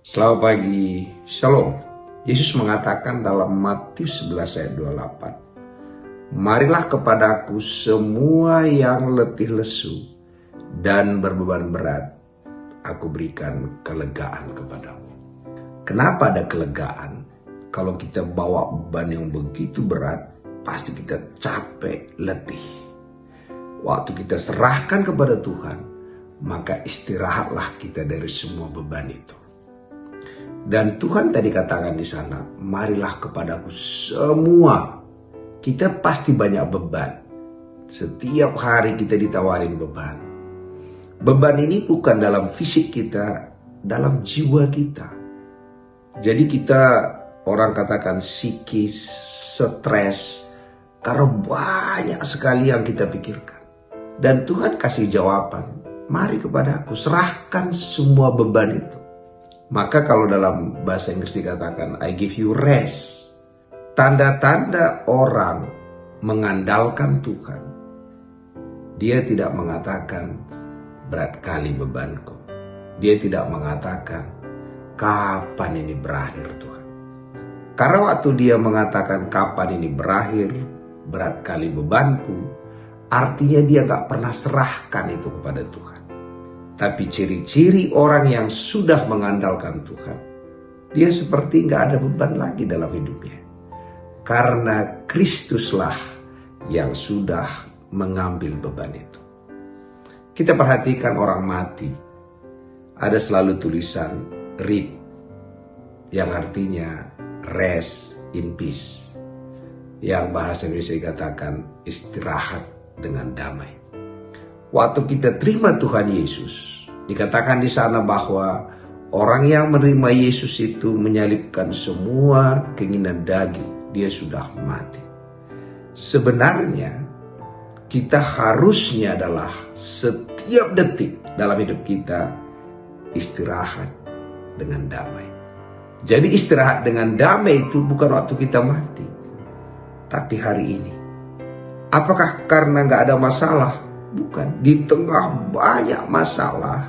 Selamat pagi, Shalom. Yesus mengatakan dalam Matius 11 ayat 28, "Marilah kepadaku semua yang letih lesu dan berbeban berat, aku berikan kelegaan kepadamu." Kenapa ada kelegaan? Kalau kita bawa beban yang begitu berat, pasti kita capek, letih. Waktu kita serahkan kepada Tuhan, maka istirahatlah kita dari semua beban itu. Dan Tuhan tadi katakan di sana, marilah kepadaku semua. Kita pasti banyak beban. Setiap hari kita ditawarin beban. Beban ini bukan dalam fisik kita, dalam jiwa kita. Jadi kita, orang katakan psikis, stres, karena banyak sekali yang kita pikirkan. Dan Tuhan kasih jawaban, mari kepadaku, serahkan semua beban itu. Maka kalau dalam bahasa Inggris dikatakan, I give you rest. Tanda-tanda orang mengandalkan Tuhan. Dia tidak mengatakan, berat kali bebanku. Dia tidak mengatakan, kapan ini berakhir Tuhan. Karena waktu dia mengatakan kapan ini berakhir, berat kali bebanku, artinya dia gak pernah serahkan itu kepada Tuhan. Tapi ciri-ciri orang yang sudah mengandalkan Tuhan, dia seperti gak ada beban lagi dalam hidupnya. Karena Kristuslah yang sudah mengambil beban itu. Kita perhatikan orang mati, ada selalu tulisan RIP, yang artinya rest in peace. Yang bahasa Indonesia dikatakan istirahat dengan damai. Waktu kita terima Tuhan Yesus, dikatakan di sana bahwa orang yang menerima Yesus itu menyalibkan semua keinginan daging. Dia sudah mati. Sebenarnya kita harusnya adalah setiap detik dalam hidup kita istirahat dengan damai. Jadi istirahat dengan damai itu bukan waktu kita mati, tapi hari ini. Apakah karena gak ada masalah? Bukan. Di tengah banyak masalah,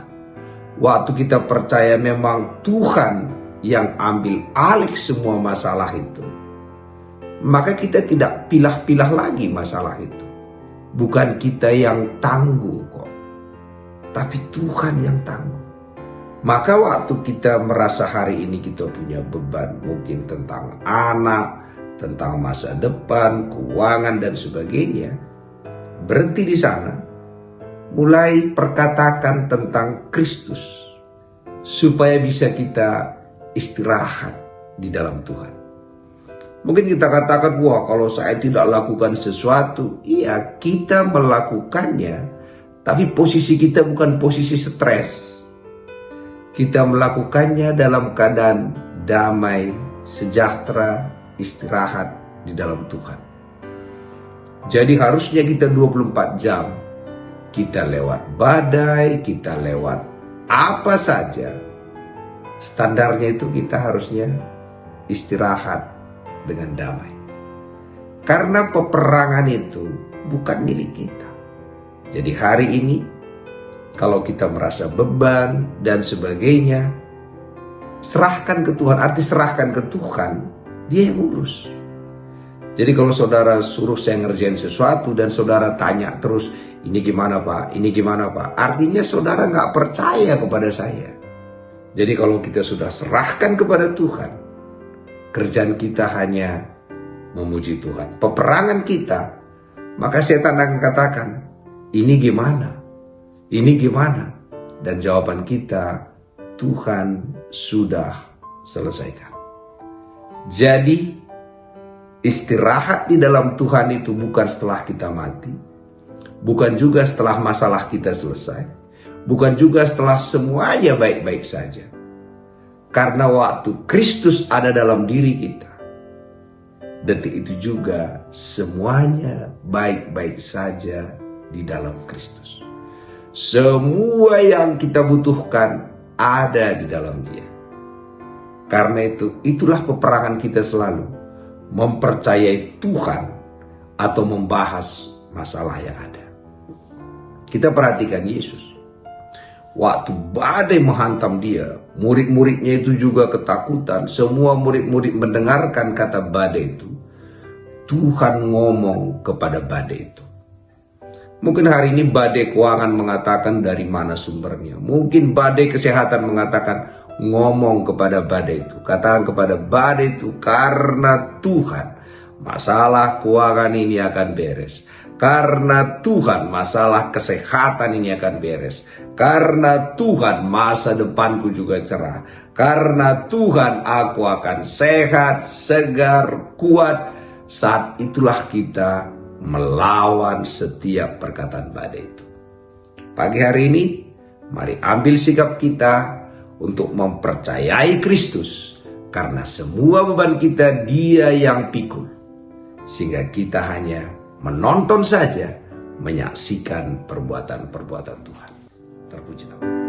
waktu kita percaya memang Tuhan yang ambil alih semua masalah itu, maka kita tidak pilah-pilah lagi masalah itu. Bukan kita yang tanggung kok, tapi Tuhan yang tanggung. Maka waktu kita merasa hari ini kita punya beban, mungkin tentang anak, tentang masa depan, keuangan dan sebagainya, berhenti di sana. Mulai perkatakan tentang Kristus, supaya bisa kita istirahat di dalam Tuhan. Mungkin kita katakan, wah kalau saya tidak lakukan sesuatu, iya kita melakukannya, tapi posisi kita bukan posisi stres. Kita melakukannya dalam keadaan damai, sejahtera, istirahat di dalam Tuhan. Jadi harusnya kita 24 jam, kita lewat badai, kita lewat apa saja, standarnya itu kita harusnya istirahat dengan damai. Karena peperangan itu bukan milik kita. Jadi hari ini, kalau kita merasa beban dan sebagainya, serahkan ke Tuhan. Arti serahkan ke Tuhan, Dia yang urus. Jadi kalau saudara suruh saya ngerjain sesuatu dan saudara tanya terus, ini gimana Pak, ini gimana Pak, artinya saudara gak percaya kepada saya. Jadi kalau kita sudah serahkan kepada Tuhan, kerjaan kita hanya memuji Tuhan. Peperangan kita, maka setan akan katakan, ini gimana, ini gimana. Dan jawaban kita, Tuhan sudah selesaikan. Jadi istirahat di dalam Tuhan itu bukan setelah kita mati, bukan juga setelah masalah kita selesai, bukan juga setelah semuanya baik-baik saja. Karena waktu Kristus ada dalam diri kita, detik itu juga semuanya baik-baik saja di dalam Kristus. Semua yang kita butuhkan ada di dalam Dia. Karena itu, itulah peperangan kita selalu. Mempercayai Tuhan atau membahas masalah yang ada. Kita perhatikan Yesus. waktu badai menghantam dia, murid-muridnya itu juga ketakutan. Semua murid-murid mendengarkan kata badai itu. Tuhan ngomong kepada badai itu. Mungkin hari ini badai keuangan mengatakan dari mana sumbernya. Mungkin badai kesehatan mengatakan ngomong kepada badai itu. Katakan kepada badai itu, karena Tuhan masalah keuangan ini akan beres. Karena Tuhan masalah kesehatan ini akan beres. Karena Tuhan masa depanku juga cerah. Karena Tuhan aku akan sehat, segar, kuat. Saat itulah kita melawan setiap perkataan badai itu. Pagi hari ini, mari ambil sikap kita untuk mempercayai Kristus. Karena semua beban kita Dia yang pikul. Sehingga kita hanya menonton saja, menyaksikan perbuatan-perbuatan Tuhan. Terpuji nama.